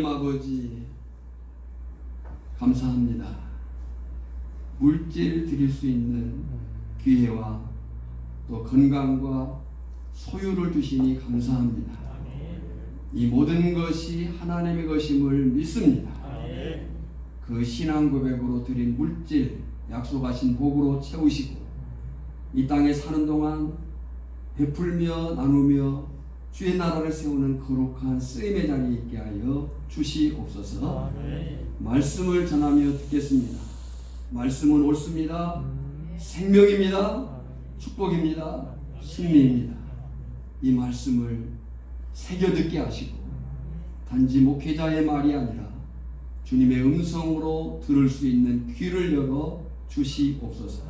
하나님 아버지 감사합니다. 물질 드릴 수 있는 기회와 또 건강과 소유를 주시니 감사합니다. 이 모든 것이 하나님의 것임을 믿습니다. 그 신앙 고백으로 드린 물질 약속하신 복으로 채우시고 이 땅에 사는 동안 베풀며 나누며 주의 나라를 세우는 거룩한 쓰임의 자리에 있게 하여 주시옵소서. 말씀을 전하며 듣겠습니다. 말씀은 옳습니다. 생명입니다. 축복입니다. 승리입니다. 이 말씀을 새겨듣게 하시고 단지 목회자의 말이 아니라 주님의 음성으로 들을 수 있는 귀를 열어 주시옵소서.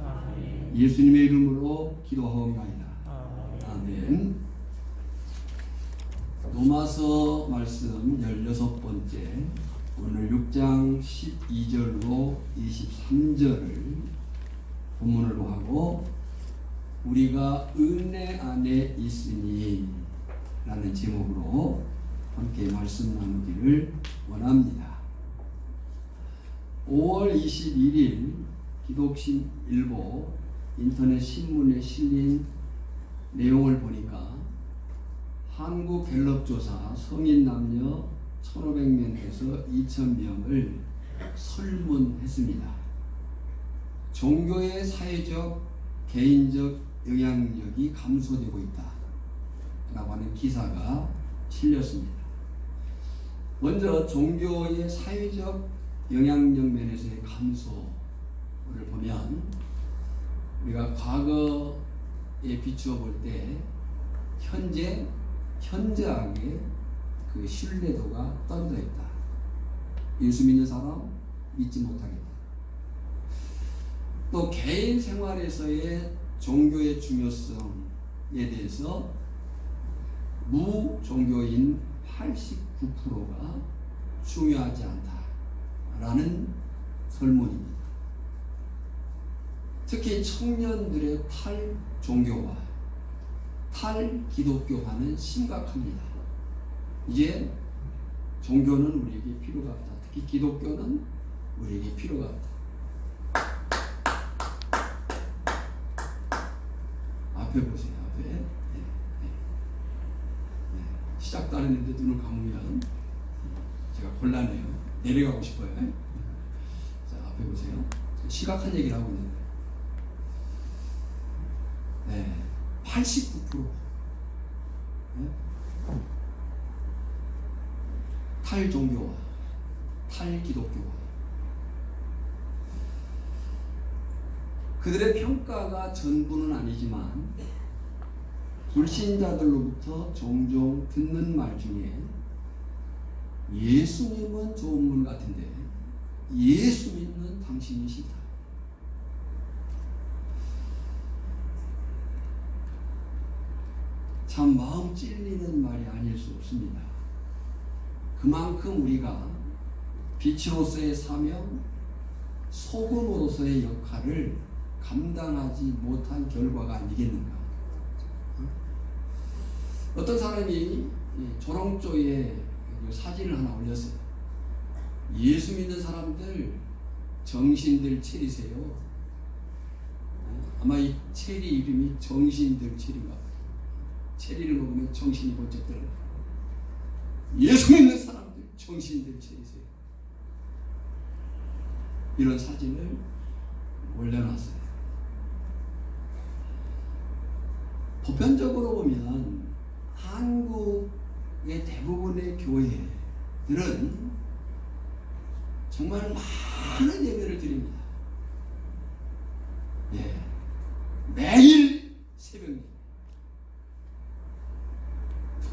예수님의 이름으로 기도하옵나이다. 아멘. 로마서 말씀 16번째, 오늘 6장 12절로 23절을 본문으로 하고 우리가 은혜 안에 있으니 라는 제목으로 함께 말씀 나누기를 원합니다. 5월 21일 기독신일보 인터넷 신문에 실린 내용을 보니까 한국 갤럽 조사 성인 남녀 1,500명에서 2,000명을 설문했습니다. 종교의 사회적, 개인적 영향력이 감소되고 있다 라고 하는 기사가 실렸습니다. 먼저 종교의 사회적 영향력 면에서의 감소를 보면 우리가 과거에 비추어 볼 때 현저하게 그 신뢰도가 떨어져 있다. 예수 믿는 사람 믿지 못하겠다. 또 개인 생활에서의 종교의 중요성에 대해서 무종교인 89%가 중요하지 않다라는 설문입니다. 특히 청년들의 탈종교와 탈기독교화는 심각합니다. 이제 종교는 우리에게 필요가 없다. 특히 기독교는 우리에게 필요가 없다. 앞에 보세요. 앞에. 네. 시작도 안 했는데 눈을 감으면 제가 곤란해요. 내려가고 싶어요. 자, 앞에 보세요. 심각한 얘기를 하고 있는데 89% 탈종교와 탈기독교와 그들의 평가가 전부는 아니지만 불신자들로부터 종종 듣는 말 중에 예수님은 좋은 분 같은데 예수 믿는 당신이 싫다. 참 마음 찔리는 말이 아닐 수 없습니다. 그만큼 우리가 빛으로서의 사명, 소금으로서의 역할을 감당하지 못한 결과가 아니겠는가. 어떤 사람이 조롱조에 사진을 하나 올렸어요. 예수 믿는 사람들 정신들 체리세요. 아마 이 체리 이름이 정신들 체리인가 봐요. 체리를 먹으면 정신이 번쩍 들어요. 예수 믿는 사람들 정신들 체리세요. 이런 사진을 올려놨어요. 보편적으로 보면 한국의 대부분의 교회들은 정말 많은 예배를 드립니다. 매일 새벽 예배.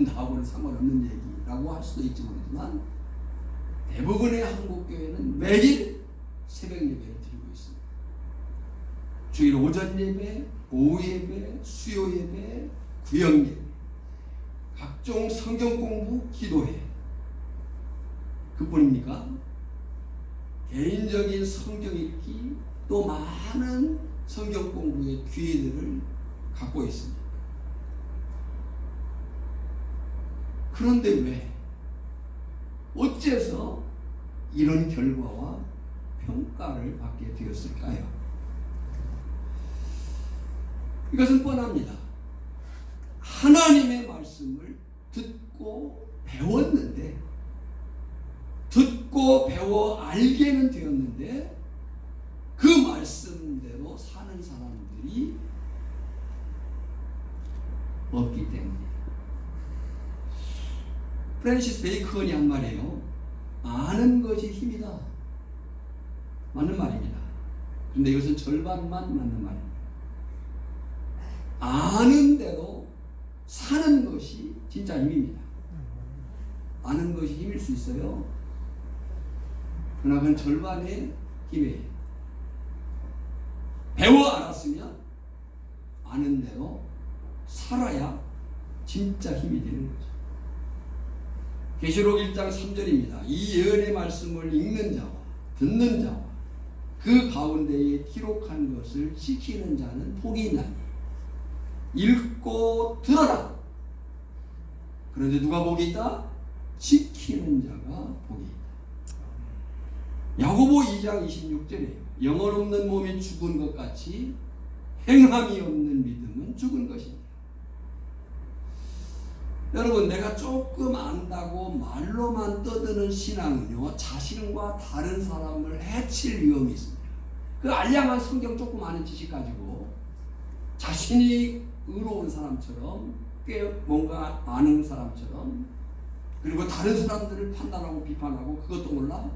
나하고는 상관없는 얘기라고 할 수도 있지 모르지만 대부분의 한국 교회는 매일 새벽 예배를 드리고 있습니다. 주일 오전 예배, 오후 예배, 수요 예배, 구역 예배, 각종 성경 공부, 기도회. 그뿐입니까? 개인적인 성경 읽기, 또 많은 성경 공부의 기회들을 갖고 있습니다. 그런데 왜 어째서 이런 결과와 평가를 받게 되었을까요? 이것은 뻔합니다. 하나님의 말씀을 듣고 배웠는데, 듣고 배워 알게는 되었는데 그 말씀대로 사는 사람들이 없기 때문이에요. 프랜시스 베이컨이 한 말이에요. 아는 것이 힘이다. 맞는 말입니다. 그런데 이것은 절반만 맞는 말입니다. 아는 대로 사는 것이 진짜 힘입니다. 아는 것이 힘일 수 있어요. 그러나 그건 절반의 힘이에요. 배워 알았으면 아는 대로 살아야 진짜 힘이 되는 거죠. 계시록 1장 3절입니다. 이 예언의 말씀을 읽는 자와 듣는 자와 그 가운데에 기록한 것을 지키는 자는 복이 있나니 읽고 들어라. 그런데 누가 복이 있다? 지키는 자가 복이 있다. 야고보 2장 26절이에요. 영혼 없는 몸이 죽은 것 같이 행함이 없는 믿음은 죽은 것입니다. 여러분, 내가 조금 안다고 말로만 떠드는 신앙은요, 자신과 다른 사람을 해칠 위험이 있습니다. 그 알량한 성경 조금 아는 지식 가지고 자신이 의로운 사람처럼, 꽤 뭔가 아는 사람처럼, 그리고 다른 사람들을 판단하고 비판하고 그것도 몰라?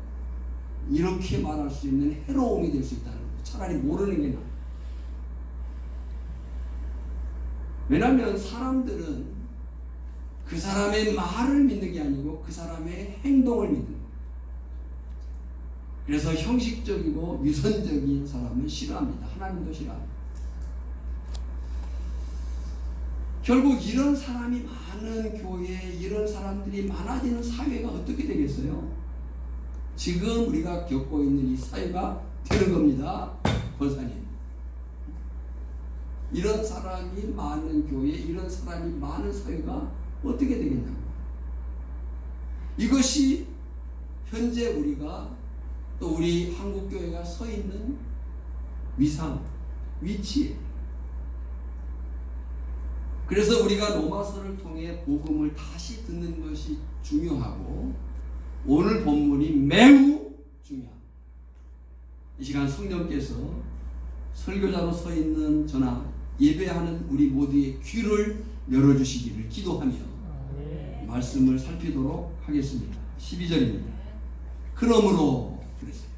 이렇게 말할 수 있는 해로움이 될 수 있다는 거예요. 차라리 모르는 게 나아요. 왜냐하면 사람들은 그 사람의 말을 믿는 게 아니고 그 사람의 행동을 믿는 거예요. 그래서 형식적이고 유선적인 사람은 싫어합니다. 하나님도 싫어합니다. 결국 이런 사람이 많은 교회에 이런 사람들이 많아지는 사회가 어떻게 되겠어요? 지금 우리가 겪고 있는 이 사회가 되는 겁니다. 권사님. 이런 사람이 많은 교회, 이런 사람이 많은 사회가 어떻게 되겠냐고. 이것이 현재 우리가 또 우리 한국교회가 서 있는 위상, 위치예요. 그래서 우리가 로마서를 통해 복음을 다시 듣는 것이 중요하고 오늘 본문이 매우 중요합니다. 이 시간 성령께서 설교자로 서 있는 저나 예배하는 우리 모두의 귀를 열어주시기를 기도하며 말씀을 살피도록 하겠습니다. 12절입니다. 그러므로 그랬어요.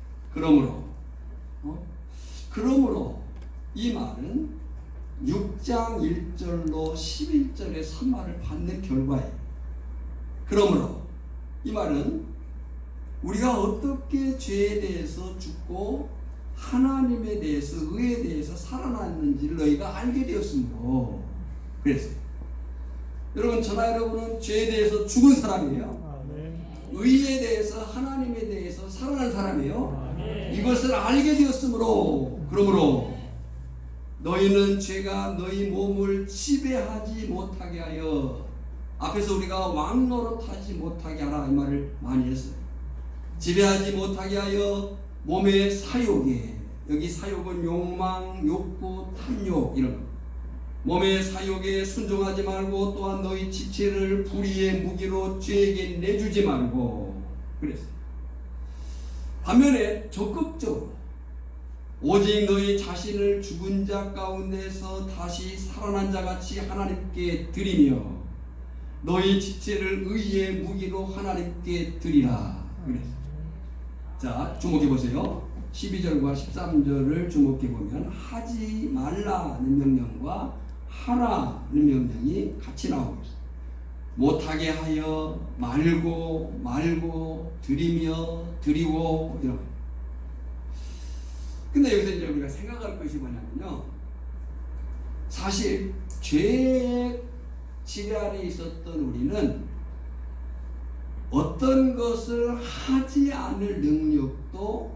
그러므로 이 말은 6장 1절로 11절의 3말을 받는 결과예요. 그러므로 이 말은 우리가 어떻게 죄에 대해서 죽고 하나님에 대해서 의에 대해서 살아났는지를 너희가 알게 되었으므로 그랬어요. 여러분, 저나 여러분은 죄에 대해서 죽은 사람이에요. 의에 대해서 하나님에 대해서 살아난 사람이에요. 이것을 알게 되었으므로 그러므로 너희는 죄가 너희 몸을 지배하지 못하게 하여, 앞에서 우리가 왕 노릇하지 못하게 하라 이 말을 많이 했어요. 지배하지 못하게 하여 몸의 사욕에, 여기 사욕은 욕망, 욕구, 탐욕 이런 거. 몸의 사욕에 순종하지 말고 또한 너희 지체를 불의의 무기로 죄에게 내주지 말고 그랬어요. 반면에 적극적으로 오직 너희 자신을 죽은 자 가운데서 다시 살아난 자 같이 하나님께 드리며 너희 지체를 의의 무기로 하나님께 드리라 그랬어요. 자, 주목해 보세요. 12절과 13절을 주목해 보면 하지 말라는 명령과 하라는 명령이 같이 나오고 있어요. 못하게 하여 말고 드리며 드리고 이런. 근데 여기서 이제 우리가 생각할 것이 뭐냐면요, 사실 죄의 지배 아래 있었던 우리는 어떤 것을 하지 않을 능력도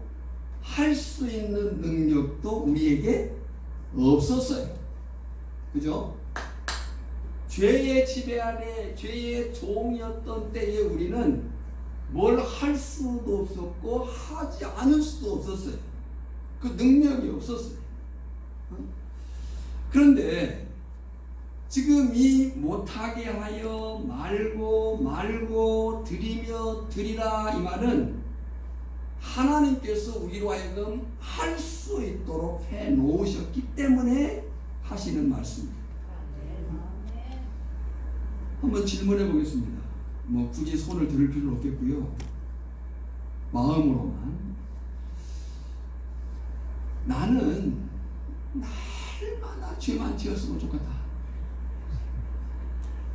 할 수 있는 능력도 우리에게 없었어요. 그죠? 죄의 지배 아래 죄의 종이었던 때에 우리는 뭘 할 수도 없었고 하지 않을 수도 없었어요. 그 능력이 없었어요. 그런데 지금 이 못하게 하여 말고 드리며 드리라 이 말은 하나님께서 우리로 하여금 할 수 있도록 해 놓으셨기 때문에 하시는 말씀입니다. 한번 질문해 보겠습니다. 뭐 굳이 손을 들을 필요는 없겠고요. 마음으로만 나는 날마다 죄만 지었으면 좋겠다.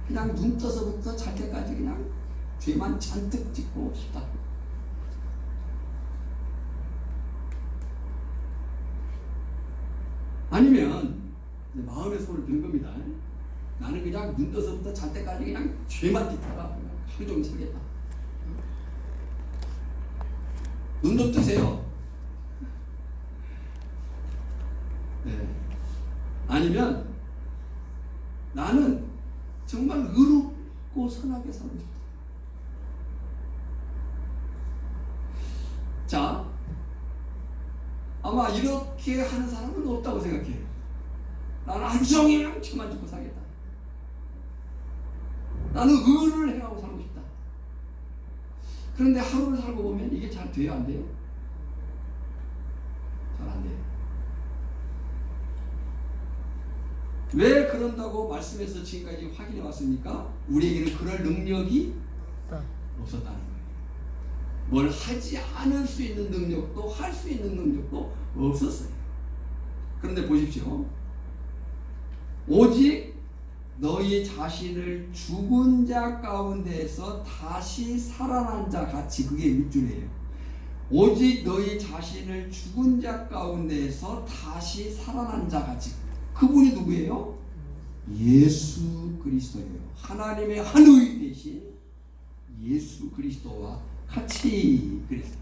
그냥 눈 떠서부터 잘 때까지 그냥 죄만 잔뜩 짓고 싶다. 아니면 마음의 손을 든 겁니다. 나는 그냥 눈 떠서부터 잘 때까지 그냥 죄만 짓다가 하루 종일 살겠다. 눈 좀 뜨세요. 네. 아니면 나는 정말 의롭고 선하게 살고 싶다. 자, 아마 이렇게 하는 사람은 없다고 생각해요. 나는 하루 종일 그냥 죄만 짓고 살겠다. 나는 의를 행하고 살고 싶다. 그런데 하루를 살고 보면 이게 잘 돼요, 안 돼요? 잘 안 돼요. 왜 그런다고 말씀에서 지금까지 확인해 왔습니까? 우리에게는 그럴 능력이 없었다는 거예요. 뭘 하지 않을 수 있는 능력도 할 수 있는 능력도 없었어요. 그런데 보십시오. 오직 너희 자신을 죽은 자 가운데서 다시 살아난 자 같이, 그게 밑줄이에요. 오직 너희 자신을 죽은 자 가운데서 다시 살아난 자 같이. 그분이 누구예요? 예수 그리스도예요. 하나님의 한의 대신 예수 그리스도와 같이 그랬어요.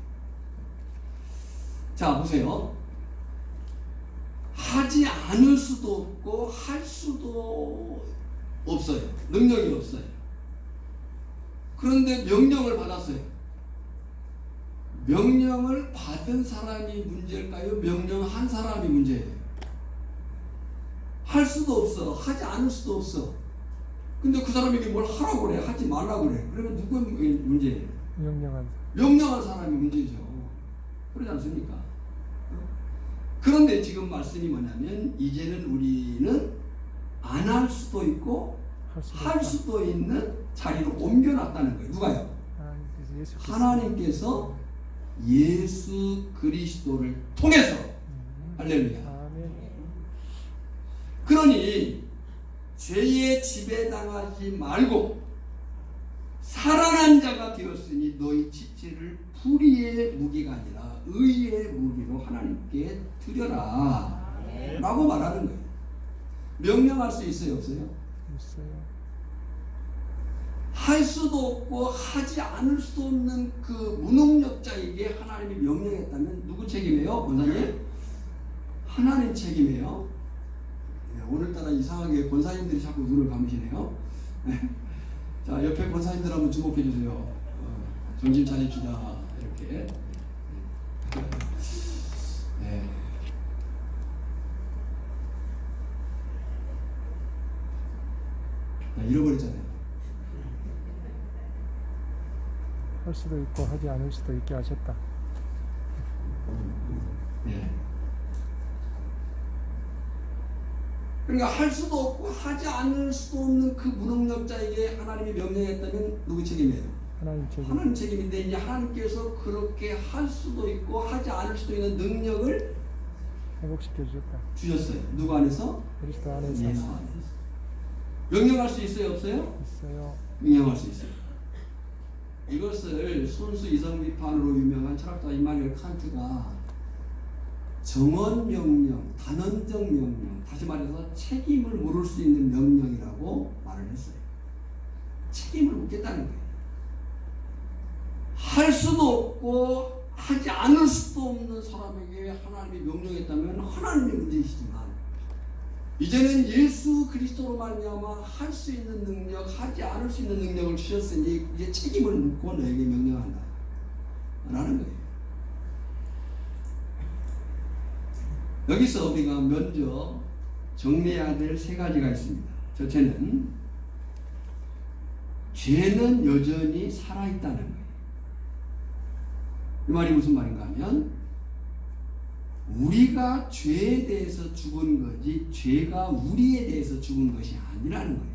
자, 보세요. 하지 않을 수도 없고 할 수도 없어요. 능력이 없어요. 그런데 명령을 받았어요. 명령을 받은 사람이 문제일까요? 명령한 사람이 문제예요. 할 수도 없어. 하지 않을 수도 없어. 근데 그 사람에게 뭘 하라고 그래. 하지 말라고 그래. 그러면 누구의 문제예요? 명령한 사람이 문제죠. 그러지 않습니까? 그런데 지금 말씀이 뭐냐면 이제는 우리는 안 할 수도 있고 할 수도 있는 자리로 옮겨놨다는 거예요. 누가요? 하나님께서 예수 그리스도를 통해서. 할렐루야. 그러니 죄의 지배당하지 말고 살아난 자가 되었으니 너희 지체를 불의의 무기가 아니라 의의 무기로 하나님께 드려라 라고 말하는 거예요. 명령할 수 있어요, 없어요? 있어요. 할 수도 없고 하지 않을 수도 없는 그 무능력자에게 하나님이 명령했다면 누구 책임이에요? 권사님? 하나님 책임이에요. 오늘따라 이상하게 권사님들이 자꾸 눈을 감으시네요. 자, 옆에 권사님들 한번 주목해 주세요. 정신 차립시다. 이렇게. 네. 잃어버렸잖아요. 할 수도 있고 하지 않을 수도 있게 하셨다. 네. 그러니까 할 수도 없고 하지 않을 수도 없는 그 무능력자에게 하나님이 명령했다면 누구 책임이에요? 하나님 책임. 하나님 책임인데 이제 하나님께서 그렇게 할 수도 있고 하지 않을 수도 있는 능력을 회복시켜 주셨다. 주셨어요. 누구 안에서? 그리스도 안에서. 예수 안에서. 명령할 수 있어요, 없어요? 있어요. 명령할 수 있어요. 이것을 손수 이성 비판으로 유명한 철학자 임마누엘 칸트가 정언 명령, 단언적 명령, 다시 말해서 책임을 물을 수 있는 명령이라고 말을 했어요. 책임을 묻겠다는 거예요. 할 수도 없고 하지 않을 수도 없는 사람에게 하나님이 명령했다면 하나님의 문제이시지만 이제는 예수 그리스도로 말미암아 할 수 있는 능력, 하지 않을 수 있는 능력을 주셨으니 이제 책임을 묻고 너에게 명령한다 라는 거예요. 여기서 우리가 먼저 정리해야 될 세 가지가 있습니다. 첫째는 죄는 여전히 살아있다는 거예요. 이 말이 무슨 말인가 하면 우리가 죄에 대해서 죽은 거지 죄가 우리에 대해서 죽은 것이 아니라는 거예요.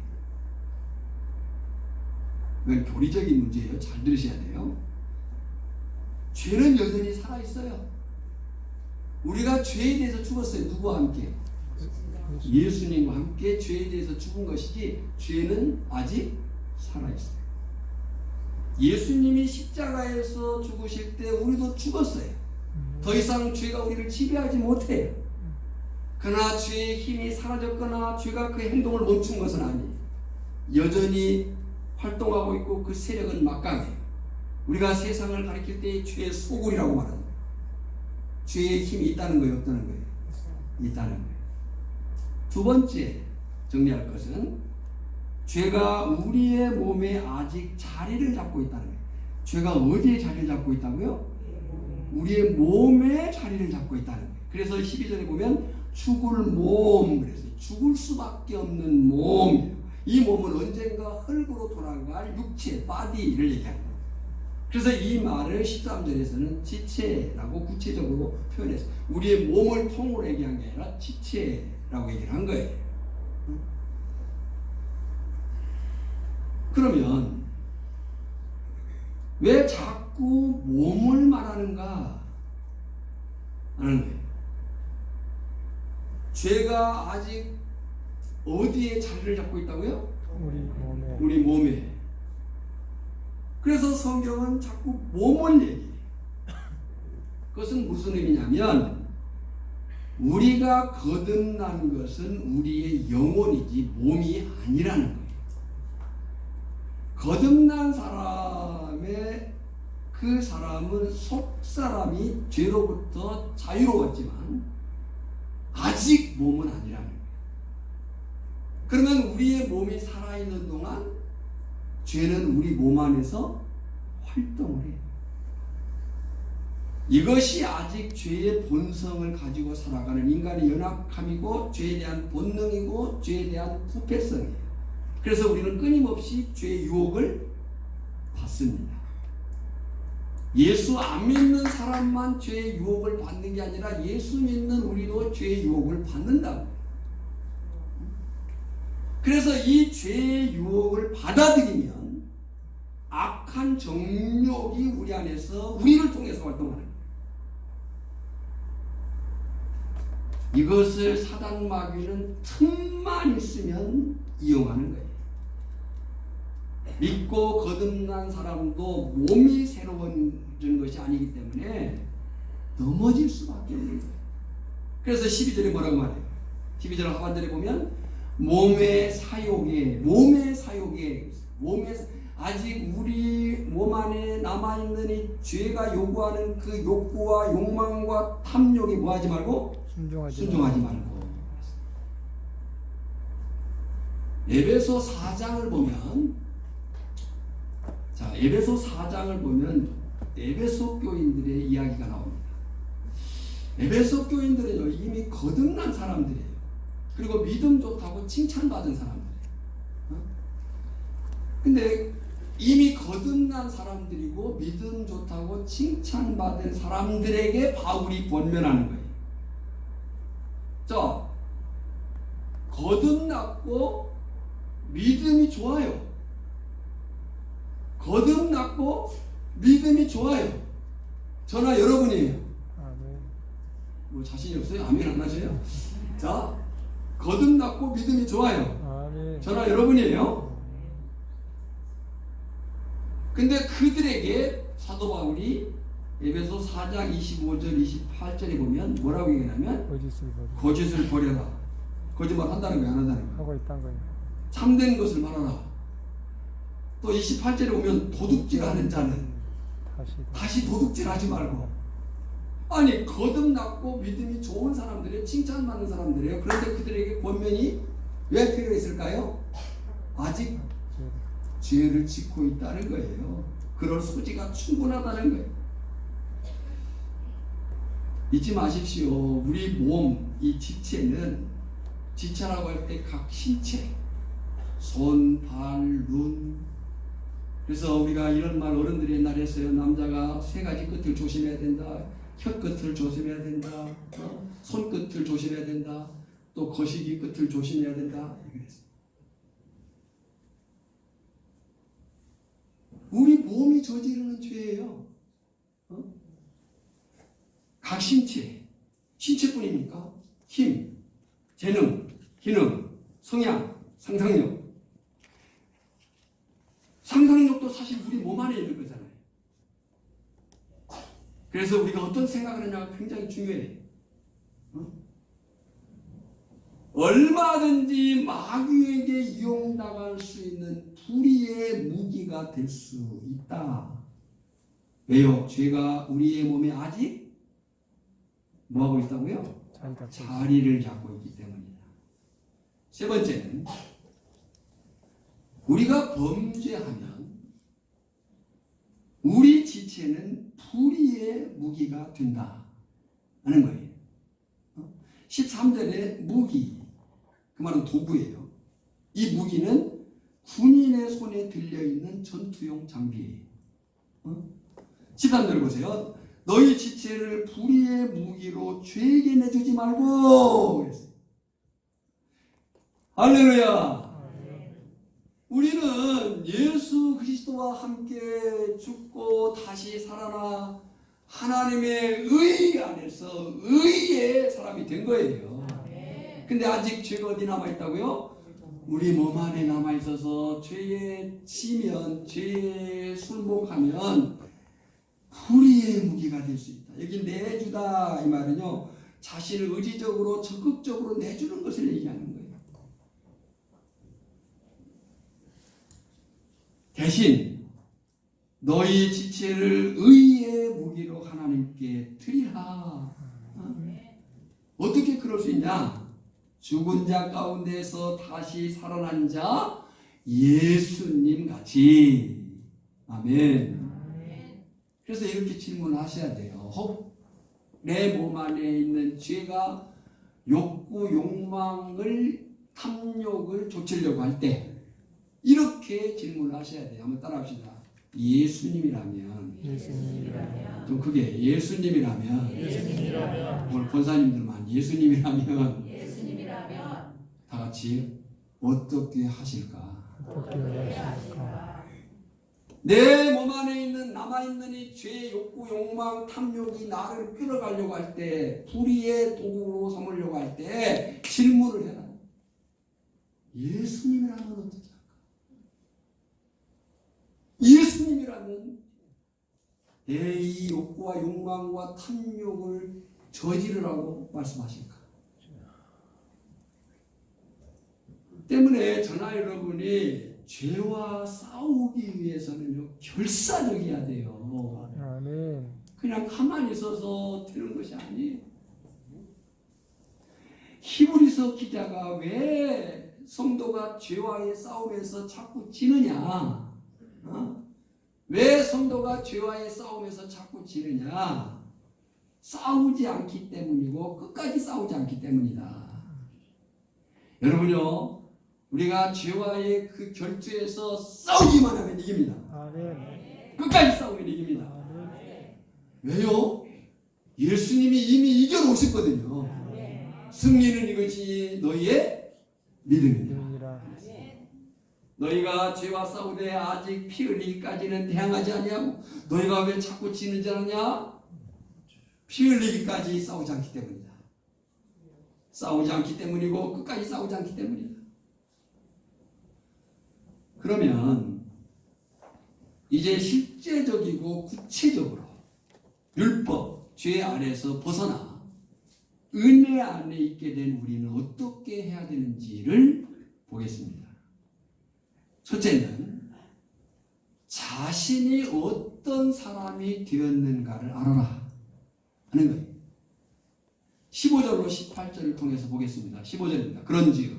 이건 교리적인 문제예요. 잘 들으셔야 돼요. 죄는 여전히 살아있어요. 우리가 죄에 대해서 죽었어요. 누구와 함께? 예수님과 함께 죄에 대해서 죽은 것이지 죄는 아직 살아있어요. 예수님이 십자가에서 죽으실 때 우리도 죽었어요. 더 이상 죄가 우리를 지배하지 못해요. 그러나 죄의 힘이 사라졌거나 죄가 그 행동을 멈춘 것은 아니에요. 여전히 활동하고 있고 그 세력은 막강해요. 우리가 세상을 가리킬 때 죄의 소굴이라고 말합니다. 죄의 힘이 있다는 거예요, 없다는 거예요? 있다는 거예요. 두 번째 정리할 것은 죄가 우리의 몸에 아직 자리를 잡고 있다는 거예요. 죄가 어디에 자리를 잡고 있다고요? 우리의 몸에 자리를 잡고 있다는 거예요. 그래서 12절에 보면 죽을 몸, 그래서 죽을 수밖에 없는 몸이에요. 이 몸은 언젠가 흙으로 돌아갈 육체, 바디를 얘기하는 거예요. 그래서 이 말을 13절에서는 지체라고 구체적으로 표현했어요. 우리의 몸을 통으로 얘기한 게 아니라 지체라고 얘기를 한 거예요. 그러면 왜 자꾸 몸을 말하는가 하는 거예요. 죄가 아직 어디에 자리를 잡고 있다고요? 우리 몸에. 그래서 성경은 자꾸 몸을 얘기해요. 그것은 무슨 의미냐면 우리가 거듭난 것은 우리의 영혼이지 몸이 아니라는 거예요. 거듭난 사람의 그 사람은 속사람이 죄로부터 자유로웠지만 아직 몸은 아니라는 거예요. 그러면 우리의 몸이 살아있는 동안 죄는 우리 몸 안에서 활동을 해요. 이것이 아직 죄의 본성을 가지고 살아가는 인간의 연약함이고 죄에 대한 본능이고 죄에 대한 부패성이에요. 그래서 우리는 끊임없이 죄의 유혹을 받습니다. 예수 안 믿는 사람만 죄의 유혹을 받는 게 아니라 예수 믿는 우리도 죄의 유혹을 받는다고. 그래서 이 죄의 유혹을 받아들이면 악한 정욕이 우리 안에서 우리를 통해서 활동하는 거예요. 이것을 사단 마귀는 틈만 있으면 이용하는 거예요. 믿고 거듭난 사람도 몸이 새로워지는 것이 아니기 때문에 넘어질 수밖에 없는 거예요. 그래서 12절에 뭐라고 말해요? 12절 하반절에 보면 몸의 사욕에 아직 우리 몸 안에 남아있는 이 죄가 요구하는 그 욕구와 욕망과 탐욕이 뭐하지 말고? 순종하지 말고. 에베소 4장을 보면 에베소 4장을 보면 에베소 교인들의 이야기가 나옵니다. 에베소 교인들은요 이미 거듭난 사람들이에요. 그리고 믿음 좋다고 칭찬받은 사람들이에요. 근데 이미 거듭난 사람들이고 믿음 좋다고 칭찬받은 사람들에게 바울이 권면하는 거예요. 자, 거듭났고 믿음이 좋아요. 거듭났고 믿음이 좋아요. 저나 여러분이에요. 뭐 자신이 없어요? 아멘 안 하세요? 자, 거듭났고 믿음이 좋아요. 저나 여러분이에요. 근데 그들에게 사도 바울이 에베소 4장 25절 28절에 보면 뭐라고 얘기하냐면 거짓을 버려라. 거짓말 한다는 거야, 안 한다는 거야? 하고 있다는 거예요. 참된 것을 말하라. 또 28절에 보면 도둑질하는 자는 다시 도둑질하지 말고 아니 거듭났고 믿음이 좋은 사람들이에요. 칭찬받는 사람들이에요. 그런데 그들에게 권면이 왜 필요했을까요? 아직 죄를 짓고 있다는 거예요. 그럴 소지가 충분하다는 거예요. 잊지 마십시오. 우리 몸, 이 지체는 지체라고 할 때 각 신체, 손, 발, 눈. 그래서 우리가 이런 말 어른들이 옛날에 했어요. 남자가 세 가지 끝을 조심해야 된다. 혀 끝을 조심해야 된다. 손 끝을 조심해야 된다. 또 거시기 끝을 조심해야 된다. 그랬어요. 우리 몸이 저지르는 죄예요. 각 신체뿐입니까? 힘, 재능, 기능, 성향, 상상력. 상상력도 사실 우리 몸 안에 있는 거잖아요. 그래서 우리가 어떤 생각을 하냐가 굉장히 중요해요. 얼마든지 마귀에게 이용당할 수 있는 불의의 무기가 될 수 있다. 왜요? 죄가 우리의 몸에 아직 뭐하고 있다고요? 자리를 잡고 있기 때문이다. 세 번째는 우리가 범죄하면 우리 지체는 불의의 무기가 된다 하는 거예요. 13절에 무기, 그 말은 도구예요. 이 무기는 군인의 손에 들려있는 전투용 장비예요. 13절 보세요. 너희 지체를 불의의 무기로 죄에게 내주지 말고 그랬어요. 할렐루야. 우리는 예수 그리스도와 함께 죽고 다시 살아나 하나님의 의 안에서 의의 사람이 된 거예요. 근데 아직 죄가 어디 남아있다고요? 우리 몸 안에 남아있어서 죄에 치면, 죄에 술복하면 불의의 무기가 될 수 있다. 여기 내주다 이 말은요, 자신을 의지적으로 적극적으로 내주는 것을 얘기하는 거예요. 대신 너희 지체를 의의 무기로 하나님께 드리라. 어떻게 그럴 수 있냐? 죽은 자 가운데서 다시 살아난 자 예수님 같이. 아멘. 그래서 이렇게 질문하셔야 돼요. 혹 내 몸 안에 있는 죄가 욕구, 욕망을, 탐욕을 좇으려고 할 때 이렇게 질문하셔야 돼요. 한번 따라합시다. 예수님이라면, 좀 크게 예수님이라면, 오늘 권사님들만 예수님이라면, 다 같이 어떻게 하실까? 내 몸 안에 있는 남아있는 이 죄, 욕구, 욕망, 탐욕이 나를 끌어가려고 할 때, 불의의 도구로 삼으려고 할 때 질문을 해라. 예수님이라면 어떻게 할까? 예수님이라면 내 이 욕구와 욕망과 탐욕을 저지르라고 말씀하실까? 때문에 저나 여러분이 죄와 싸우기 위해서는 결사적이어야 돼요. 아멘. 그냥 가만히 있어서 되는 것이 아니에요. 히브리서 기자가 왜 성도가 죄와의 싸움에서 자꾸 지느냐? 왜 성도가 죄와의 싸움에서 자꾸 지느냐? 싸우지 않기 때문이고 끝까지 싸우지 않기 때문이다. 여러분요, 우리가 죄와의 그 결투에서 싸우기만 하면 이깁니다. 아멘. 끝까지 싸우면 이깁니다. 아멘. 왜요? 예수님이 이미 이겨놓으셨거든요. 승리는 이것이 너희의 믿음이다. 너희가 죄와 싸우되 아직 피 흘리기까지는 대항하지 아니하고 너희가 왜 자꾸 지는 줄 아냐? 피 흘리기까지 싸우지 않기 때문이다. 싸우지 않기 때문이고 끝까지 싸우지 않기 때문이다. 그러면 이제 실제적이고 구체적으로 율법, 죄 안에서 벗어나 은혜 안에 있게 된 우리는 어떻게 해야 되는지를 보겠습니다. 첫째는 자신이 어떤 사람이 되었는가를 알아라. 하는 거예요. 15절로 18절을 통해서 보겠습니다. 15절입니다. 그런지요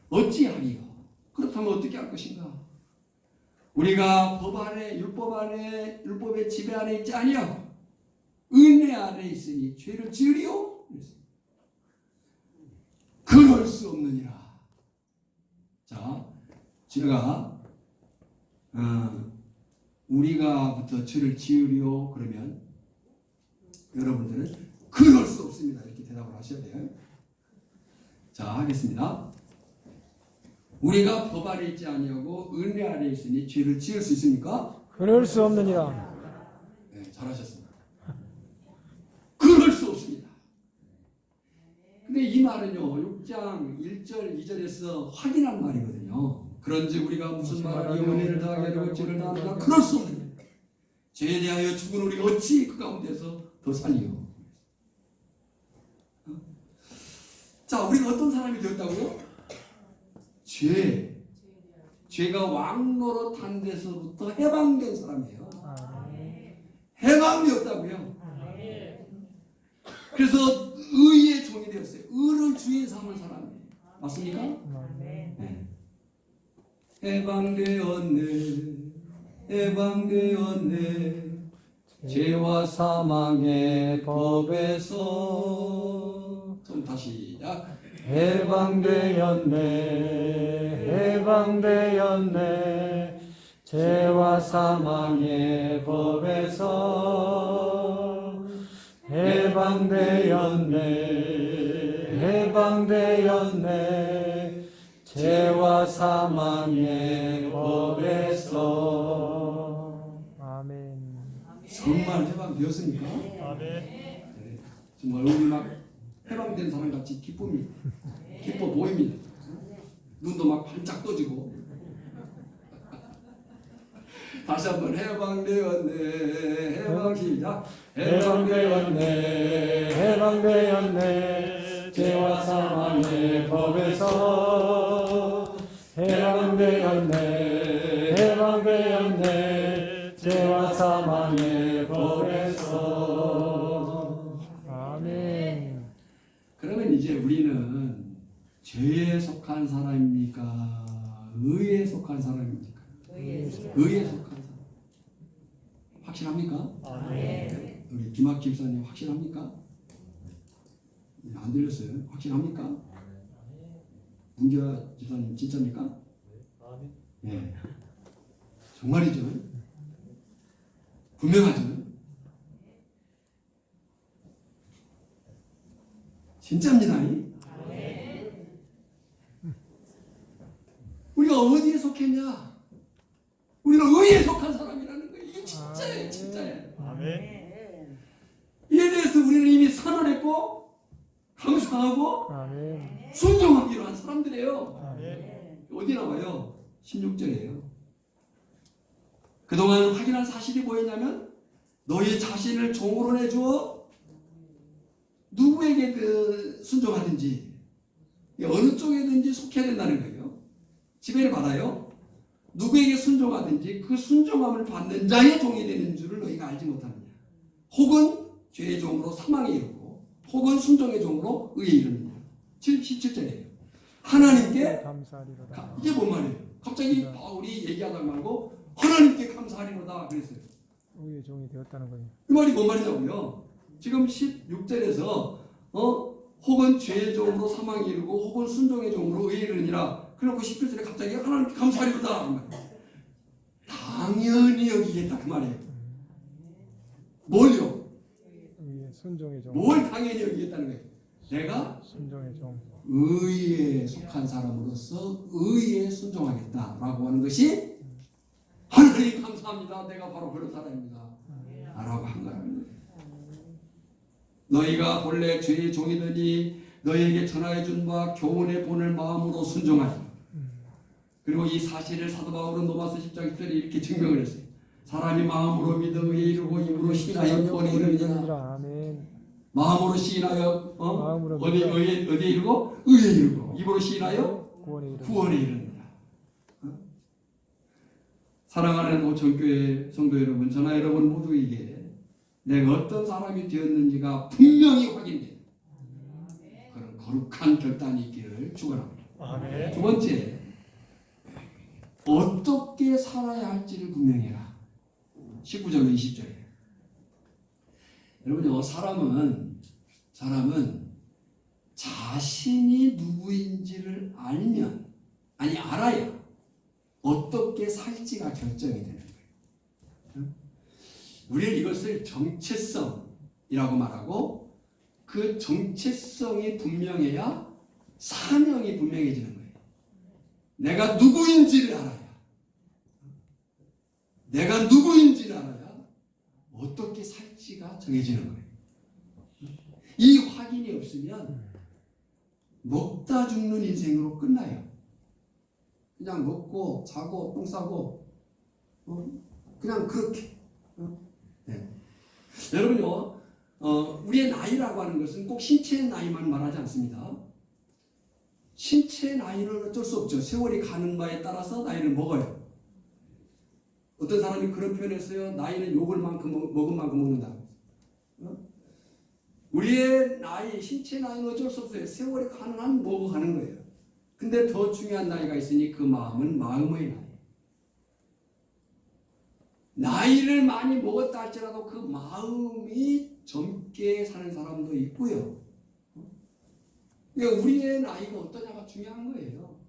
어찌하리요? 그렇다면 어떻게 할 것인가? 우리가 법 안에 율법의 지배 안에 있지 아니하고 은혜 안에 있으니 죄를 지으리요? 그럴 수 없느니라. 자, 제가 우리가부터 죄를 지으리요 그러면 여러분들은 그럴 수 없습니다 이렇게 대답을 하셔야 돼요. 자, 하겠습니다. 우리가 법 아래 있지 아니하고 은혜 아래 있으니 죄를 지을 수 있습니까? 그럴 수 없느니라. 네, 잘하셨습니다. 그럴 수 없습니다. 근데 이 말은요 6장 1절 2절에서 확인한 말이거든요. 그런지 우리가 무슨 말하여 은혜를 더하게 하려고 죄를 다하느냐? 그럴 수 없느니라. 죄에 대하여 죽은 우리 어찌 그 가운데서 더 살리요? 자, 우리가 어떤 사람이 되었다고요? 죄가 왕노릇 한 데서부터 해방된 사람이에요. 해방되었다고요. 그래서 의의 종이 되었어요. 의를 주인 삼은 사람이에요. 맞습니까? 네. 해방되었네. 죄와 사망의 법에서. 좀 다시 시작. 해방되었네. 죄와 사망의 법에서 해방되었네. 죄와 사망의 법에서. 아멘. 정말 해방되었습니까? 아멘. 네, 정말 우리 막 해방된 사람 같이 기뻐 보입니다. 눈도 막 반짝 떠지고. 다시 한번 해방되었네. 시작. 해방되었네. 죄와 사망의 법에서 해방되었네. 죄와 사망의 법에서. 아멘. 그러면 이제 우리는 죄에 속한 사람입니까? 의에 속한 사람입니까? 의에 속한 사람. 확실합니까? 네. 우리 김학기 집사님 확실합니까? 안 들렸어요? 확실합니까? 문기아 집사님 진짜입니까? 네. 정말이죠? 분명하죠? 진짜입니다. 우리가 어디에 속했냐? 우리는 의에 속한 사람이라는 거예요. 이게 진짜예요, 진짜예요. 아멘. 이에 대해서 우리는 이미 선언했고 감사하고 아멘. 순종하기로 한 사람들이에요. 아멘. 어디 나와요? 16절이에요. 그동안 확인한 사실이 뭐였냐면 너희 자신을 종으로 내주어 누구에게 순종하든지 어느 쪽에든지 속해야 된다는 거예요. 지배를 받아요. 누구에게 순종하든지 그 순종함을 받는 자의 종이 되는 줄을 너희가 알지 못하느냐. 혹은 죄의 종으로 사망에 이르고 혹은 순종의 종으로 의에 이르느냐. 17절이에요. 하나님께 감사하리로다. 이게 뭔 말이에요? 갑자기 바울이 얘기하다 말고 하나님께 감사하리로다 그랬어요. 의의 종이 되었다는 거예요. 이 말이 뭔 말이냐고요? 지금 16절에서 혹은 죄의 종으로 사망에 이르고 혹은 순종의 종으로 의에 이르느니라. 그래놓고 17절에 갑자기 하나님께 감사하리로다. 당연히 여기겠다 그 말이에요. 뭘요? 의의 순종의 종. 뭘 당연히 여기겠다는 거예요? 내가 순종의 종. 의에 속한 사람으로서 의에 순종하겠다라고 하는 것이 하나님 감사합니다. 내가 바로 그런 사람입니다. 라고 한 거예요. 너희가 본래 죄의 종이더니 너희에게 전하여 준 바 교훈의 본을 마음으로 순종하라. 그리고 이 사실을 사도 바울은 로마서 10장 10절에 이렇게 증명을 했어요. 사람이 마음으로 믿어 의에 이르고 입으로 시인하여 구원에 이르느니라. 아멘. 마음으로 시인하여 마음으로 어디에 이르고 의에 이르고 입으로 시인하여 구원에 이르느니라. 사랑하는 오천교회 성도 여러분, 저나 여러분 모두에게 내가 어떤 사람이 되었는지가 분명히 확인되는 그런 거룩한 결단이 있기를 축원합니다. 아멘. 두 번째, 어떻게 살아야 할지를 분명히 해라. 19절로 20절에 여러분요, 사람은 자신이 누구인지를 알아야 어떻게 살지가 결정이 되는 거예요. 우리는 이것을 정체성이라고 말하고, 그 정체성이 분명해야 사명이 분명해지는 거예요. 내가 누구인지를 알아야 어떻게 살지가 정해지는 거예요. 이 확인이 없으면 먹다 죽는 인생으로 끝나요. 그냥 먹고 자고 똥 싸고 그냥 그렇게. 네. 여러분요, 우리의 나이라고 하는 것은 꼭 신체의 나이만 말하지 않습니다. 신체의 나이는 어쩔 수 없죠. 세월이 가는 바에 따라서 나이를 먹어요. 어떤 사람이 그런 표현했어요. 나이는 욕을 먹은 만큼 먹는다. 우리의 나이, 신체 나이는 어쩔 수 없어요. 세월이 가는 한 먹어가는 거예요. 근데 더 중요한 나이가 있으니 그 마음은 마음의 나이. 나이를 많이 먹었다 할지라도 그 마음이 젊게 사는 사람도 있고요. 그러니까 우리의 나이가 어떠냐가 중요한 거예요.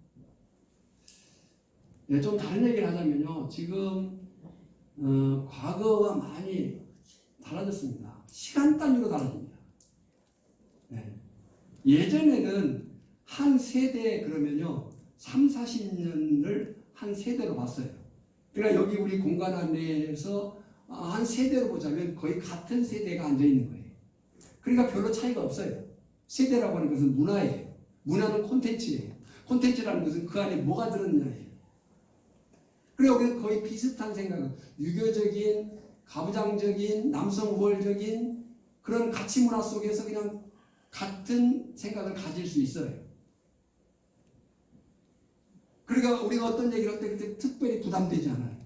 네, 좀 다른 얘기를 하자면요. 지금 과거와 많이 달라졌습니다. 시간 단위로 달라집니다. 네. 예전에는 한 세대 그러면요 3, 40년을 한 세대로 봤어요. 그러니까 여기 우리 공간 안에서 한 세대로 보자면 거의 같은 세대가 앉아 있는 거예요. 그러니까 별로 차이가 없어요. 세대라고 하는 것은 문화예요. 문화는 콘텐츠예요. 콘텐츠라는 것은 그 안에 뭐가 들었느냐예요. 그리고 우리는 거의 비슷한 생각은 유교적인, 가부장적인, 남성 우월적인 그런 가치 문화 속에서 그냥 같은 생각을 가질 수 있어요. 그러니까 우리가 어떤 얘기를 할 때 그때 특별히 부담되지 않아요.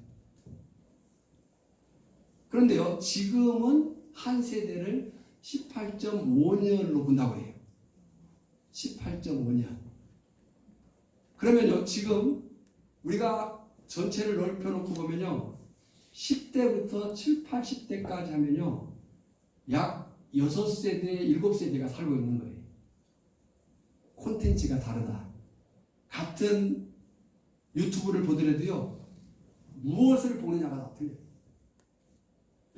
그런데요, 지금은 한 세대를 18.5년으로 본다고 해요. 18.5년. 그러면요, 지금 우리가 전체를 넓혀놓고 보면요, 10대부터 7, 80대까지 하면요, 약 6세대, 7세대가 살고 있는 거예요. 콘텐츠가 다르다. 같은 유튜브를 보더라도요, 무엇을 보느냐가 다 틀려요.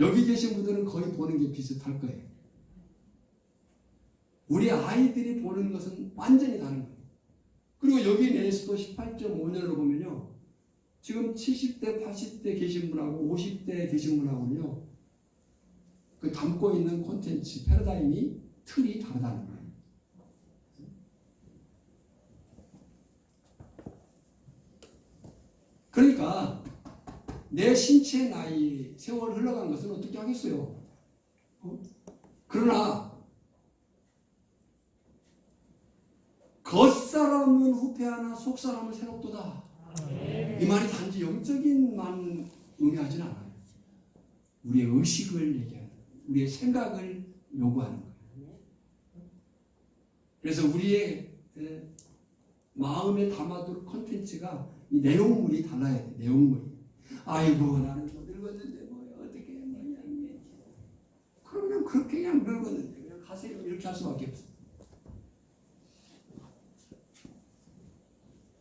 여기 계신 분들은 거의 보는 게 비슷할 거예요. 우리 아이들이 보는 것은 완전히 다른 거예요. 그리고 여기 내에서도 18.5년으로 보면요, 지금 70대, 80대 계신 분하고 50대 계신 분하고는요, 그 담고 있는 콘텐츠, 패러다임이, 틀이 다르다는 거예요. 그러니까 내 신체 나이, 세월 흘러간 것은 어떻게 하겠어요? 그러나 겉사람은 후패하나 속사람은 새롭도다. 이 말이 단지 영적인 만 의미하지는 않아요. 우리의 의식을 얘기하는, 우리의 생각을 요구하는 거예요. 그래서 우리의 마음에 담아둘 콘텐츠가 이 내용물이 달라야 돼. 내용물이. 아이고 나는 뭐 늙었는데 뭐 어떻게 뭐냐. 그러면 그렇게 그냥 늙었는데 그냥 가세요 이렇게 할 수밖에 없어.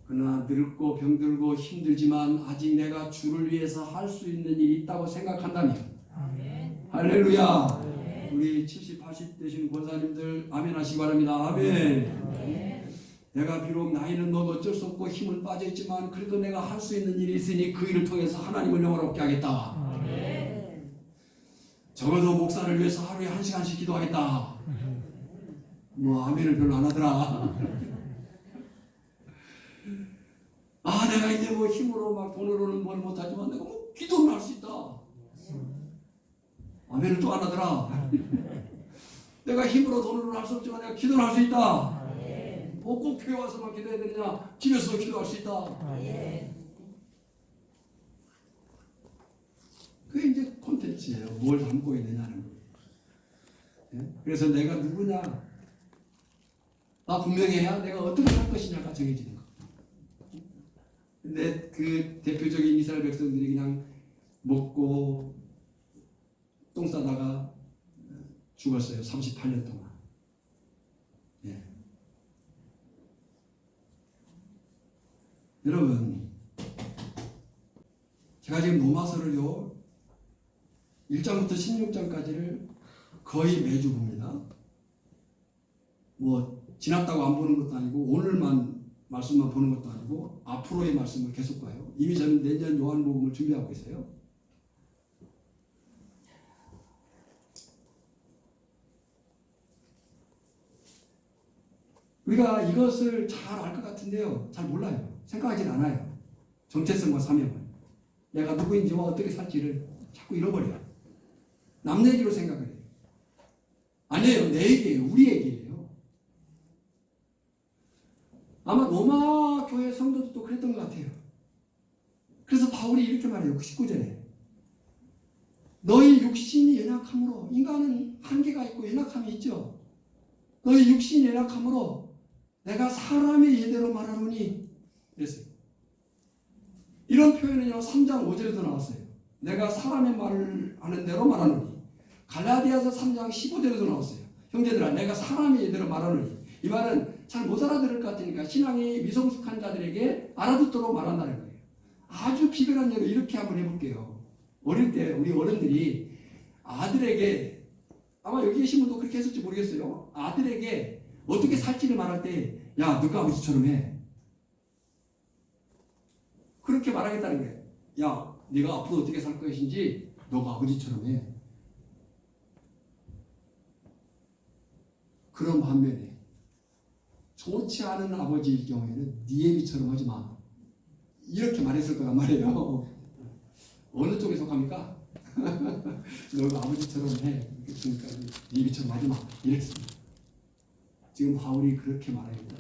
그러나 늙고 병들고 힘들지만 아직 내가 주를 위해서 할 수 있는 일이 있다고 생각한다면 아멘. 할렐루야. 아멘. 우리 70, 80 되신 권사님들 아멘 하시기 바랍니다. 아멘. 아멘. 내가 비록 나이는 먹어 어쩔 수 없고 힘은 빠져있지만 그래도 내가 할 수 있는 일이 있으니 그 일을 통해서 하나님을 영화롭게 하겠다. 아멘. 적어도 목사를 위해서 하루에 1시간씩 기도하겠다. 뭐 아멘을 별로 안 하더라. 아 내가 이제 뭐 힘으로 막 돈으로는 뭘 못하지만 내가 뭐 기도는 할 수 있다. 아멘을 또 안 하더라. 내가 힘으로 돈으로는 할 수 없지만 내가 기도는 할 수 있다. 뭐 꼭 교회 와서만 기도해야 되느냐? 집에서도 기도할 수 있다. 그게 이제 콘텐츠예요. 뭘 담고 있느냐는 거예요. 그래서 내가 누구냐, 나 분명해야 내가 어떻게 살 것이냐가 정해지는 거. 근데 그 대표적인 이스라엘 백성들이 그냥 먹고 똥 싸다가 죽었어요. 38년 동안. 예. 여러분, 제가 지금 로마서를요 1장부터 16장까지를 거의 매주 봅니다. 뭐 지났다고 안 보는 것도 아니고 오늘만 말씀만 보는 것도 아니고 앞으로의 말씀을 계속 봐요. 이미 저는 내년 요한복음을 준비하고 있어요. 우리가 이것을 잘 알 것 같은데요, 잘 몰라요. 생각하진 않아요. 정체성과 사명을, 내가 누구인지와 어떻게 살지를 자꾸 잃어버려요. 남 얘기로 생각을 해요. 아니에요, 내 얘기예요. 우리 얘기예요. 아마 로마 교회 성도들도 그랬던 것 같아요. 그래서 바울이 이렇게 말해요. 19절에 너희 육신이 연약함으로, 인간은 한계가 있고 연약함이 있죠. 너희 육신이 연약함으로 내가 사람의 예대로 말하노니 그랬어요. 이런 표현은요 3장 5절에도 나왔어요. 내가 사람의 말을 하는 대로 말하노니. 갈라디아서 3장 15절에도 나왔어요. 형제들아, 내가 사람의 예대로 말하노니. 이 말은 잘 못 알아들을 것 같으니까 신앙이 미성숙한 자들에게 알아듣도록 말한다는 거예요. 아주 비근한 예로 이렇게 한번 해볼게요. 어릴 때 우리 어른들이 아들에게, 아마 여기 계신 분도 그렇게 했을지 모르겠어요. 아들에게 어떻게 살지를 말할 때, 야, 너가 아버지처럼 해. 그렇게 말하겠다는 거예요. 야, 네가 앞으로 어떻게 살 것인지 너가 아버지처럼 해. 그런 반면에 좋지 않은 아버지일 경우에는 네 애비처럼 하지 마. 이렇게 말했을 거란 말이에요. 어느 쪽에 속합니까? 너가 아버지처럼 해. 그러니까 네 애비처럼 하지 마. 이랬습니다. 지금 바울이 그렇게 말합니다.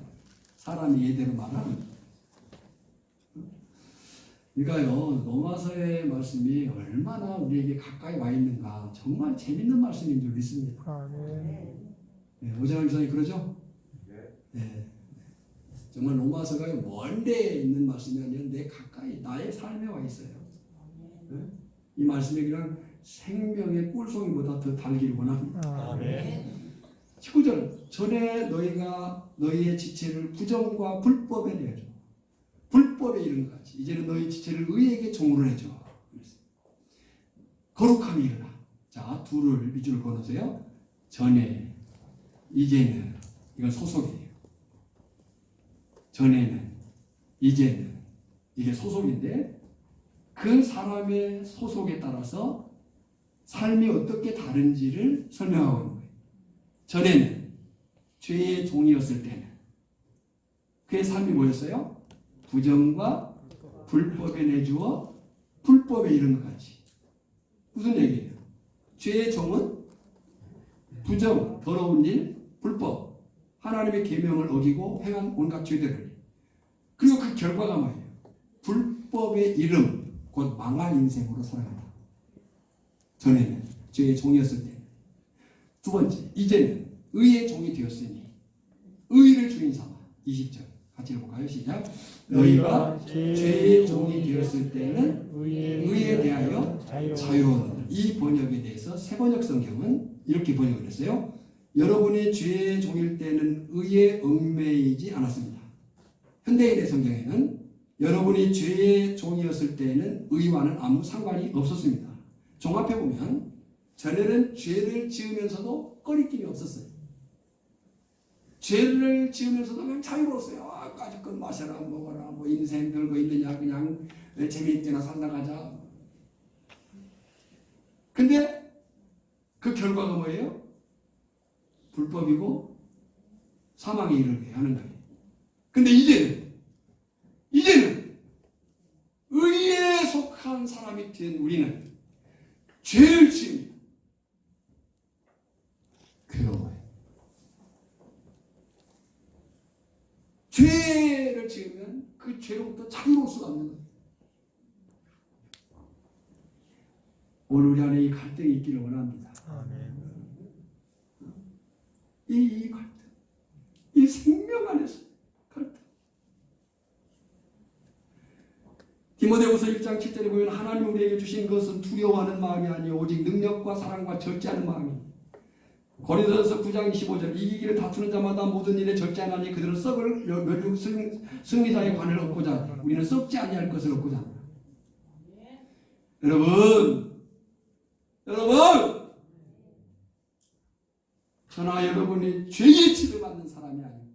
사람이 예대로 말하는. 그러니까요, 로마서의 말씀이 얼마나 우리에게 가까이 와 있는가, 정말 재밌는 말씀인 줄 믿습니다. 네, 오정환 기사님 그러죠? 네. 정말 로마서가 먼데 있는 말씀이 아니라 내 가까이, 나의 삶에 와 있어요. 네? 이 말씀이 그냥 생명의 꿀송이보다 더 달기를 원합니다. 19절, 전에 너희가 너희의 지체를 부정과 불법에 내줘. 불법에 이른 것 같이 이제는 너희 지체를 의에게 종으로 해줘. 거룩함이 일어나. 자, 둘을 밑줄 그어놓으세요. 전에, 이제는. 이건 소속이에요. 전에는, 이제는. 이게 소속인데 그 사람의 소속에 따라서 삶이 어떻게 다른지를 설명하고 있는 거예요. 전에는 죄의 종이었을 때는 그의 삶이 뭐였어요? 부정과 불법에 내주어 불법에 이른 것 같이. 무슨 얘기예요? 죄의 종은 부정, 더러운 일, 불법, 하나님의 계명을 어기고 행한 온갖 죄들을. 그리고 그 결과가 뭐예요? 불법의 이름, 곧 망한 인생으로 살아간다. 전에는 죄의 종이었을 때. 두 번째, 이제는 의의 종이 되었으니 의를 주인 삼아. 20절 같이 읽어볼까요? 시작. 너희가 죄의 종이 되었을 때는 의에 대하여 자유로운. 이 번역에 대해서 새 번역 성경은 이렇게 번역을 했어요. 여러분이 죄의 종일 때는 의에 얽매이지 않았습니다. 현대인의 성경에는 여러분이 죄의 종이었을 때는 의와는 아무 상관이 없었습니다. 종합해보면 전에는 죄를 지으면서도 꺼리낌이 없었어요. 죄를 지으면서도 그냥 자유로웠어요. 아, 까짓것 마셔라, 먹어라, 뭐 인생 별거 있느냐, 그냥 재미있게나 살다 가자. 근데 그 결과가 뭐예요? 불법이고 사망에 이르게 하는 거예요. 근데 이제는 의에 속한 사람이 된 우리는 죄를 지으면 괴로워요. 죄를 지으면 그 죄로부터 자유로울 수가 없는 거예요. 오늘 우리 안에 이 갈등이 있기를 원합니다. 이 갈등, 이 생명 안에서 갈등. 디모데후서 1장 7절에 보면 하나님 우리에게 주신 것은 두려워하는 마음이 아니요 오직 능력과 사랑과 절제하는 마음이. 고린도전서 9장 25절 이기기를 다투는 자마다 모든 일에 절제하나니 그들은 썩을 멸육 승리자의 관을 얻고자 우리는 썩지 아니할 것을 얻고자 합니다. 여러분 저나 여러분이 죄의 치를 받는 사람이 아니고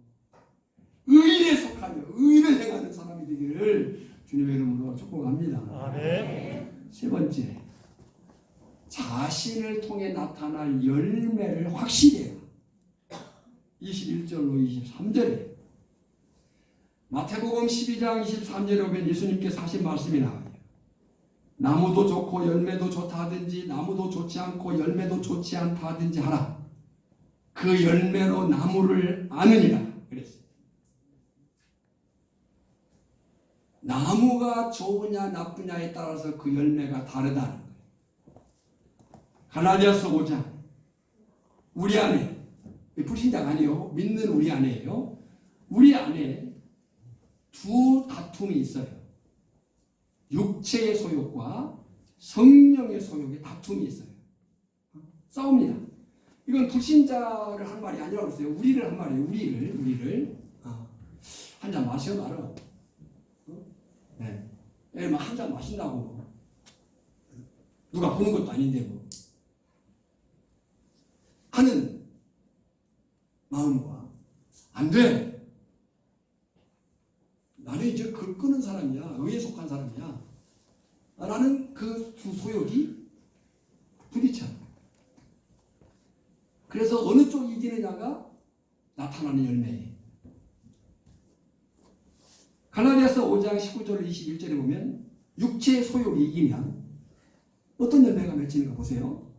의에 속하며 의를 행하는 사람이 되기를 주님의 이름으로 축복합니다. 아멘. 세 번째, 자신을 통해 나타날 열매를 확실히 해요. 21절로 23절에 마태복음 12장 23절에 보면 예수님께서 하신 말씀이 나와요. 나무도 좋고 열매도 좋다 하든지 나무도 좋지 않고 열매도 좋지 않다 하든지 하라. 그 열매로 나무를 아느니라 그랬어요. 나무가 좋으냐 나쁘냐에 따라서 그 열매가 다르다는 거예요. 갈라디아서 5장 우리 안에 불신자가 아니에요. 믿는 우리 안에요. 우리 안에 두 다툼이 있어요. 육체의 소욕과 성령의 소욕의 다툼이 있어요. 싸웁니다. 이건 불신자를 한 말이 아니라고 했어요. 우리를 한 말이에요. 우리를 한 잔 마셔 말어. 네. 한 잔 마신다고 누가 보는 것도 아닌데 뭐 하는 마음과 안 돼. 나는 이제 글 끄는 사람이야. 의에 속한 사람이야. 라는 그 두 소욕이 부딪혀. 그래서 어느 쪽이 이기느냐가 나타나는 열매예요. 갈라디아서 5장 19절 21절에 보면 육체의 소욕이 이기면 어떤 열매가 맺히는가 보세요.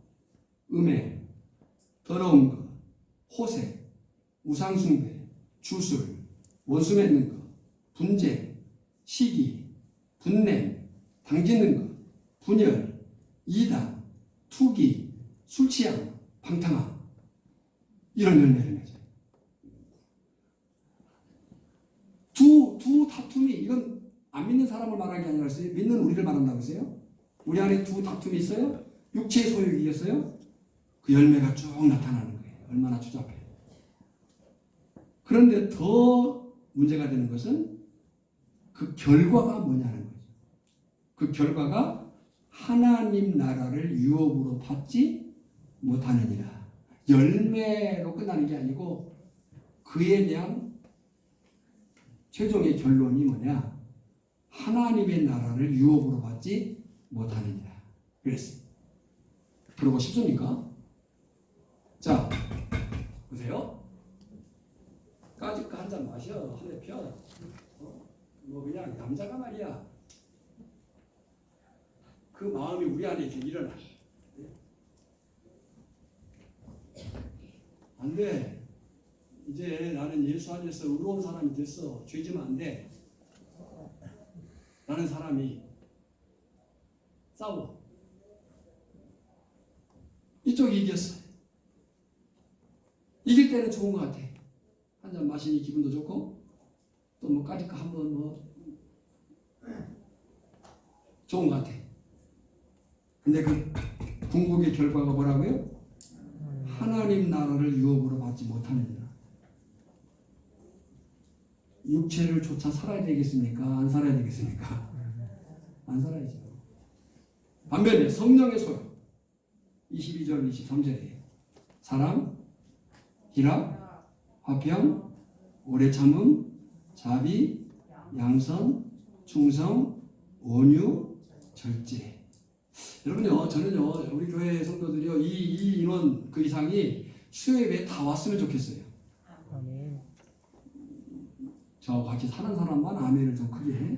음해, 더러운 것, 호색, 우상숭배, 주술, 원수 맺는 것, 분쟁, 시기, 분냄, 당짓는 것, 분열, 이단, 투기, 술취함, 방탕함 이런 열매를 맺어요. 두 다툼이 이건 안 믿는 사람을 말하는 게 아니라 믿는 우리를 말한다고 했어요. 우리 안에 두 다툼이 있어요. 육체의 소욕이 이겼어요. 그 열매가 쭉 나타나는 거예요. 얼마나 추잡해요. 그런데 더 문제가 되는 것은 그 결과가 뭐냐는 거죠. 그 결과가 하나님 나라를 유업으로 받지 못하느니라. 열매로 끝나는 게 아니고 그에 대한 최종의 결론이 뭐냐? 하나님의 나라를 유업으로 받지 못하느니라. 그랬어요. 그러고 싶습니까? 자, 보세요. 까짓거 한 잔 마셔. 한 대 펴. 뭐 그냥 남자가 말이야. 그 마음이 우리 안에 이렇게 일어나. 안 돼. 이제 나는 예수 안에서 의로운 사람이 됐어. 죄지면 안 돼. 라는 사람이 싸워. 이쪽이 이겼어. 이길 때는 좋은 것 같아. 한 잔 마시니 기분도 좋고 또 뭐 까짓거 한번 뭐 좋은 것 같아. 근데 그 궁극의 결과가 뭐라고요? 하나님 나라를 유업으로 받지 못하느니라. 육체를 조차 살아야 되겠습니까? 안 살아야 되겠습니까? 안 살아야죠. 반면에 성령의 소욕 22절 23절에 사랑, 희락, 화평, 오래 참음, 자비, 양선, 충성, 온유, 절제. 여러분요, 저는요, 우리 교회 성도들이요, 이 인원 그 이상이 수요예배에 다 왔으면 좋겠어요. 아멘. 저 같이 사는 사람만 아멘을 좀 크게 해.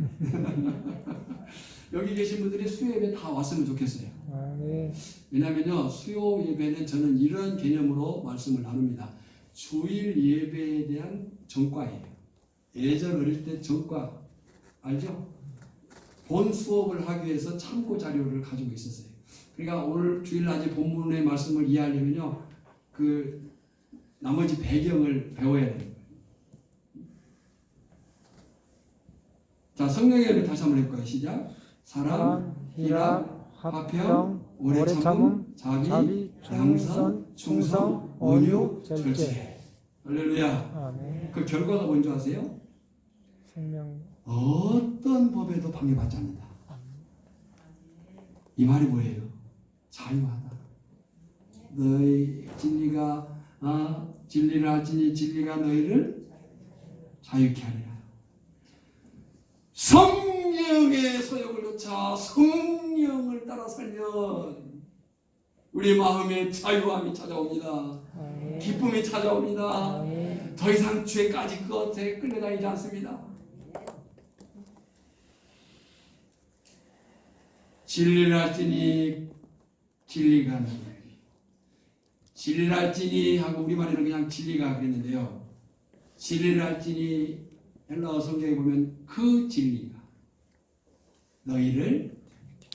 여기 계신 분들이 수요예배 다 왔으면 좋겠어요. 아멘. 왜냐면요, 수요 예배는 저는 이런 개념으로 말씀을 나눕니다. 주일 예배에 대한 전과예요. 예전 어릴 때 전과 알죠? 본 수업을 하기 위해서 참고 자료를 가지고 있었어요. 그러니까 오늘 주일낮에 본문의 말씀을 이해하려면요, 그 나머지 배경을 배워야 되는 거예요. 자, 성령의 열매 다시 한번 해볼까요? 시작. 사랑, 희락, 화평, 오래 참음, 자비, 양선, 충성, 온유, 절제. 할렐루야. 아멘. 그 결과가 뭔지 아세요? 생명. 어떤 법에도 방해받지 않는다. 이 말이 뭐예요? 자유하다. 너희 진리를 알지니 진리가 너희를 자유케 하리라. 성령의 소욕을 쫓아 성령을 따라 살면 우리 마음에 자유함이 찾아옵니다. 아멘. 기쁨이 찾아옵니다. 아멘. 더 이상 죄까지 그것에 끌려다니지 않습니다. 진리를 알지니 진리가 너희 진리를 알지니 하고 우리말에는 그냥 진리가 그랬는데요. 진리를 알지니 헬라어 성경에 보면 그 진리가 너희를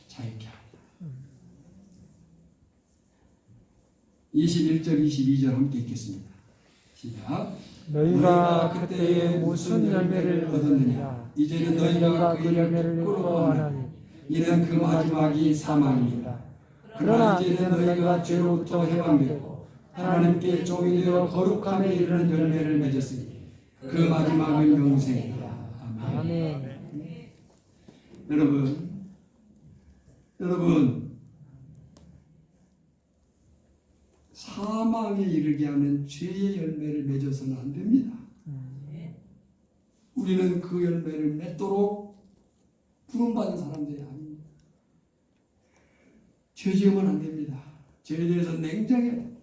자유케 하리라. 21절 22절 함께 읽겠습니다. 시작. 너희가 그때에 무슨 열매를 얻었느냐? 이제는 너희가 그 열매를 부러워하나니 이는 그 마지막이 사망입니다. 그러나 이제는 너희가 죄로부터 해방되고 하나님께 종이 되어 거룩함에 이르는 열매를 맺었으니 그 마지막은 영생이다. 아멘. 아멘. 여러분 사망에 이르게 하는 죄의 열매를 맺어서는 안 됩니다. 우리는 그 열매를 맺도록 부름받은 사람들이 아닙니다. 죄 지으면 안 됩니다. 죄에 대해서 냉정해야 됩니다.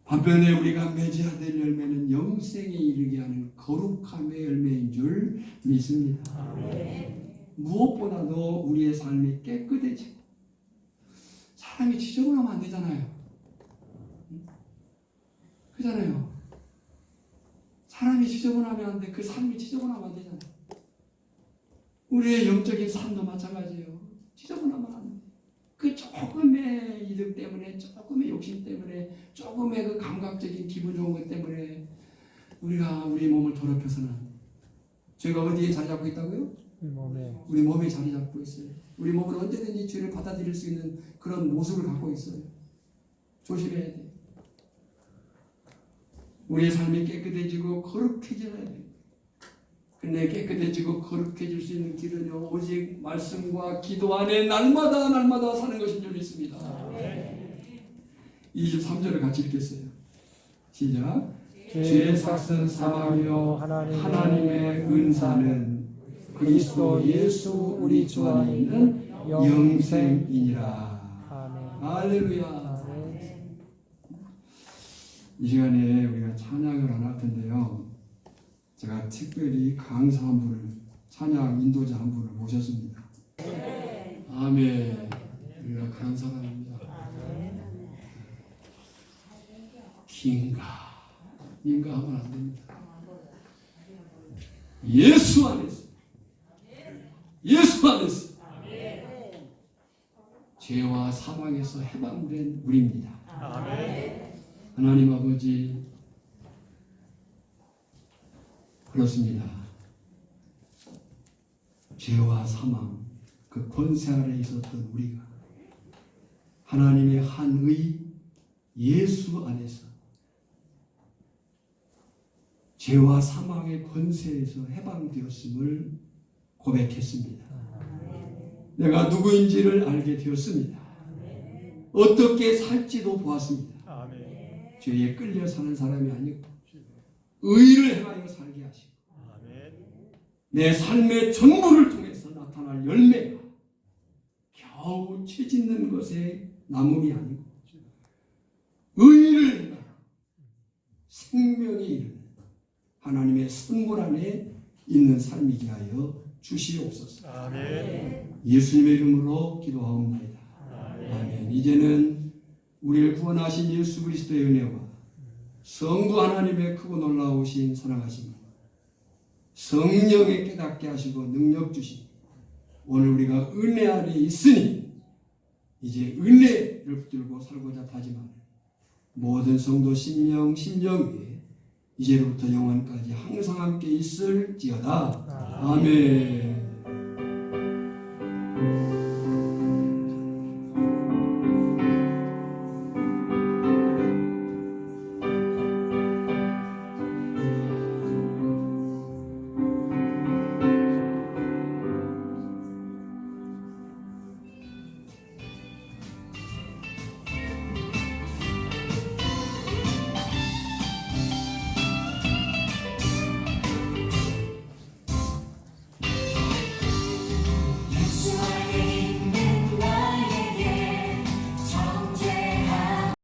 반면에 우리가 맺어야 될 열매는 영생에 이르게 하는 거룩함의 열매인 줄 믿습니다. 무엇보다도 우리의 삶이 깨끗해지고 사람이 지저분하면 안 되잖아요. 그잖아요. 사람이 지저분하면 안 돼. 그 삶이 지저분하면 안 되잖아요. 우리의 영적인 삶도 마찬가지예요. 지저분하면 안 돼. 그 조금의 이득 때문에, 조금의 욕심 때문에, 조금의 그 감각적인 기분 좋은 것 때문에 우리가 우리 몸을 더럽혀서는 안 돼. 죄가 어디에 자리 잡고 있다고요? 우리 몸에 자리 잡고 있어요. 우리 몸은 언제든지 죄를 받아들일 수 있는 그런 모습을 갖고 있어요. 조심해야 돼. 우리의 삶이 깨끗해지고 거룩해져야 돼. 근데 깨끗해지고 거룩해질 수 있는 길은요, 오직 말씀과 기도 안에 날마다 사는 것인 줄 믿습니다. 23절을 같이 읽겠어요. 시작. 죄의 삭은 사망이요 하나님의 은사는 그리스도 예수 우리 주 안에 있는 영생이니라. 아멘. 할렐루야. 아멘. 이 시간에 우리가 찬양을 안 할 텐데요. 제가 특별히 강사 한 분을, 찬양 인도자 한 분을 모셨습니다. 아멘. 우리가 그런 사람입니다. 긴가 하면 안 됩니다. 예수 안에서 죄와 사망에서 해방된 우리입니다. 하나님 아버지, 그렇습니다. 죄와 사망, 그 권세 아래 있었던 우리가 하나님의 한 의 예수 안에서 죄와 사망의 권세에서 해방되었음을 고백했습니다. 내가 누구인지를 알게 되었습니다. 어떻게 살지도 보았습니다. 죄에 끌려 사는 사람이 아니고 의를 행하여 살게 하시고 내 삶의 전부를 통해서 나타날 열매가 겨우 죄 짓는 것에 남음이 아니고 의를 행하여 생명에 이르는 하나님의 선물 안에 있는 삶이게 하여 주시옵소서. 예수님의 이름으로 기도하옵나이다. 아멘. 이제는 우리를 구원하신 예수 그리스도의 은혜와 성부 하나님의 크고 놀라우신 사랑하심을 성령에 깨닫게 하시고 능력 주시니 오늘 우리가 은혜 아래 있으니 이제 은혜를 붙들고 살고자 다짐하는 모든 성도 심령 위에 이제로부터 영원까지 항상 함께 있을지어다. 아멘.